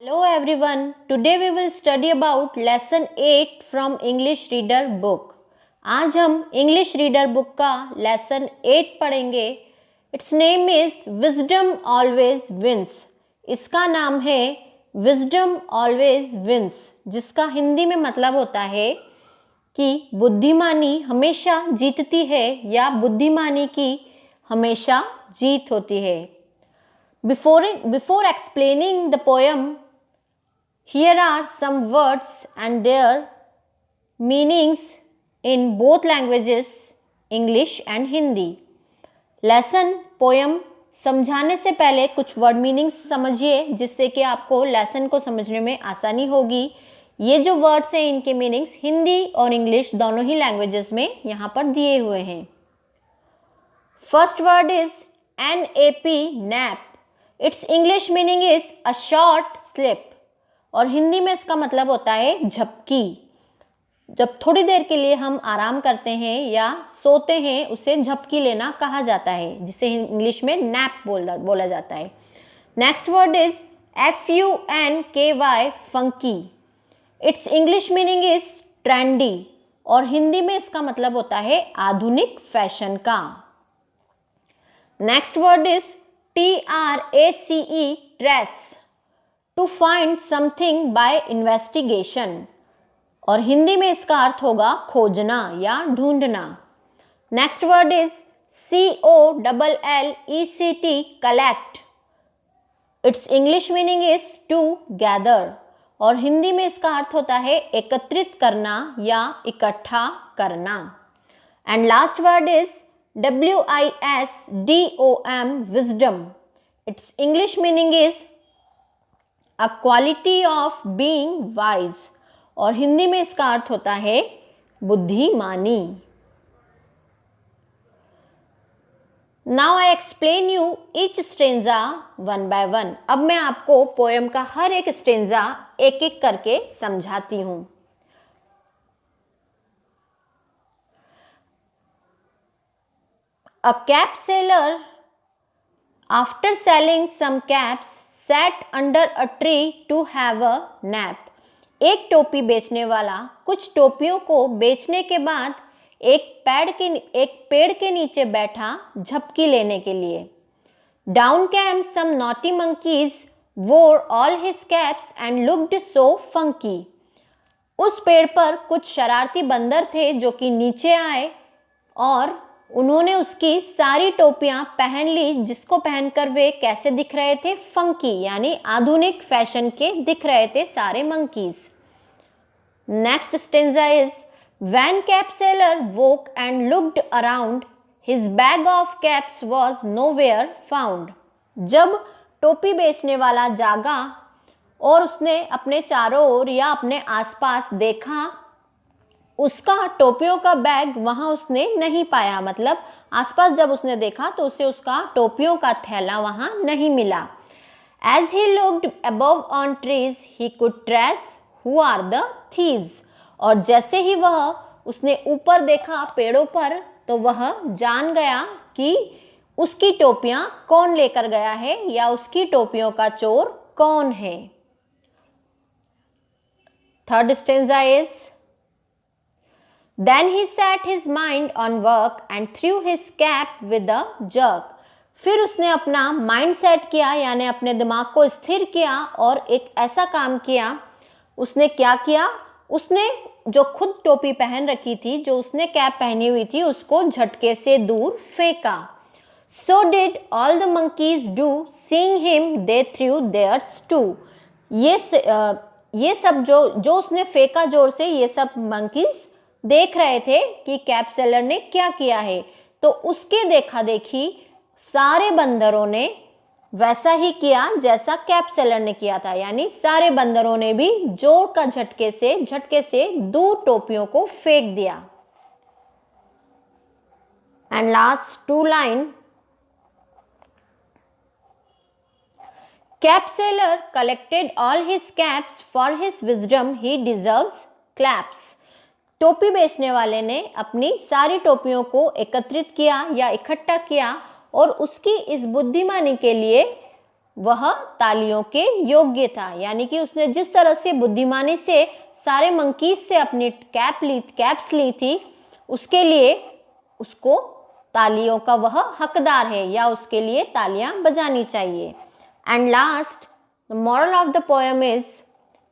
Hello everyone. Today we will study about lesson 8 from English Reader book. आज हम English Reader book का lesson 8 पढ़ेंगे. Its name is Wisdom Always Wins. इसका नाम है Wisdom Always Wins, जिसका हिंदी में मतलब होता है कि बुद्धिमानी हमेशा जीतती है या बुद्धिमानी की हमेशा जीत होती है. Before explaining the poem, here are some words and their meanings in both languages, English and Hindi. Lesson poem समझाने से पहले कुछ वर्ड मीनिंग्स समझिए, जिससे कि आपको लेसन को समझने में आसानी होगी. ये जो वर्ड्स हैं इनके मीनिंग्स हिंदी और इंग्लिश दोनों ही लैंग्वेजेस में यहाँ पर दिए हुए हैं. First word is NAP, nap. It's English meaning is a short slip और हिंदी में इसका मतलब होता है झपकी. जब थोड़ी देर के लिए हम आराम करते हैं या सोते हैं उसे झपकी लेना कहा जाता है, जिसे इंग्लिश में नैप बोला जाता है. Next word is FUNKY, funky. It's English meaning is trendy और हिंदी में इसका मतलब होता है आधुनिक फैशन का. Next word is TRACE, trace. To find something by investigation और हिंदी में इसका अर्थ होगा खोजना या ढूंढना. Next word is COLLECT, collect. It's English meaning is to gather और हिंदी में इसका अर्थ होता है एकत्रित करना या इकट्ठा करना. And last word is WISDOM, wisdom. It's English meaning is a quality of being wise और हिंदी में इसका अर्थ होता है बुद्धिमानी. Now I explain you each stanza one by one. अब मैं आपको पोएम का हर एक स्टेंजा एक एक करके समझाती हूं. A cap seller, after selling some caps, sat under a tree to have a nap. एक टोपी बेचने वाला कुछ टोपियों को बेचने के बाद एक पेड़ के नीचे बैठा झपकी लेने के लिए. Down came some naughty monkeys, wore all his caps and looked so funky. उस पेड़ पर कुछ शरारती बंदर थे जो कि नीचे आए और उन्होंने उसकी सारी टोपियां पहन ली, जिसको पहनकर वे कैसे दिख रहे थे, फंकी यानी आधुनिक फैशन के दिख रहे थे सारे monkeys. Next stanza is when cap seller woke and looked around, his bag of caps was nowhere found. जब टोपी बेचने वाला जागा और उसने अपने चारों ओर या अपने आसपास देखा, उसका टोपियों का बैग वहां उसने नहीं पाया. मतलब आसपास जब उसने देखा तो उसे उसका टोपियों का थैला वहां नहीं मिला. As he looked above on trees he could trace who are the thieves. और जैसे ही उसने ऊपर देखा पेड़ों पर तो वह जान गया कि उसकी टोपियां कौन लेकर गया है या उसकी टोपियों का चोर कौन है. Third stanza is Then he set his mind on work and threw his cap with a jerk. फिर उसने अपना माइंड सेट किया यानी अपने दिमाग को स्थिर किया और एक ऐसा काम किया. उसने क्या किया, उसने जो खुद टोपी पहन रखी थी, जो उसने कैप पहनी हुई थी, उसको झटके से दूर फेंका. So did all the monkeys do, seeing him they threw theirs too. ये सब जो उसने फेंका जोर से, ये सब मंकीज देख रहे थे कि कैप सेलर ने क्या किया है. तो उसके देखा देखी सारे बंदरों ने वैसा ही किया जैसा कैप सेलर ने किया था, यानी सारे बंदरों ने भी जोर का झटके से दूर टोपियों को फेंक दिया. And last two line, cap seller collected all his caps for his wisdom he deserves claps. टोपी बेचने वाले ने अपनी सारी टोपियों को एकत्रित किया या इकट्ठा किया और उसकी इस बुद्धिमानी के लिए वह तालियों के योग्य था। यानी कि उसने जिस तरह से बुद्धिमानी से सारे मंकीज से अपनी कैप्स ली थी, उसके लिए उसको तालियों का वह हकदार है, या उसके लिए तालियां बजानी चाहिए। And last, the moral of the poem is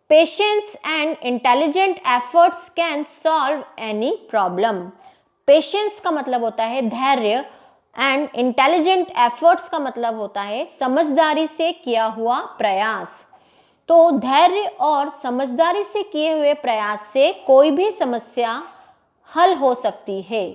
patience and intelligent efforts can solve any problem. Patience का मतलब होता है धैर्य, एंड इंटेलिजेंट एफर्ट्स का मतलब होता है समझदारी से किया हुआ प्रयास। तो धैर्य और समझदारी से किए हुए प्रयास से कोई भी समस्या हल हो सकती है।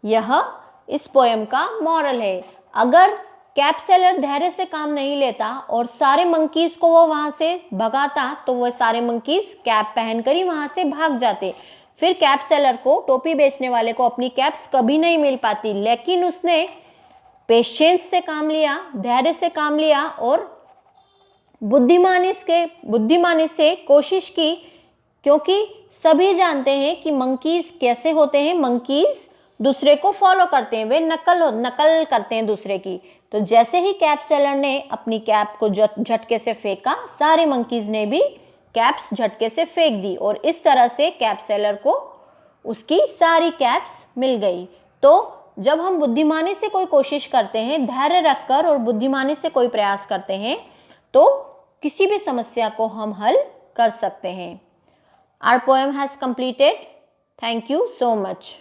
यह इस पोएम का मॉरल है। अगर कैप सेलर धैर्य से काम नहीं लेता और सारे मंकीज को वो वहां से भगाता, तो वो सारे मंकीज कैप पहनकर ही वहां से भाग जाते। फिर कैप सेलर को, टोपी बेचने वाले को, अपनी कैप्स कभी नहीं मिल पाती। लेकिन उसने पेशेंस से काम लिया, धैर्य से काम लिया और बुद्धिमानी से कोशिश की, क्योंकि सभी जानते हैं कि मंकीज कैसे होते हैं। मंकीज दूसरे को फॉलो करते हैं, वे नकल करते हैं दूसरे की। तो जैसे ही कैप सेलर ने अपनी कैप को झटके से फेंका, सारे मंकीज ने भी कैप्स झटके से फेंक दी, और इस तरह से कैप सेलर को उसकी सारी कैप्स मिल गई। तो जब हम बुद्धिमानी से कोई कोशिश करते हैं, धैर्य रखकर और बुद्धिमानी से कोई प्रयास करते हैं, तो किसी भी समस्या को हम हल कर सकते हैं। Our poem has completed. Thank you so much.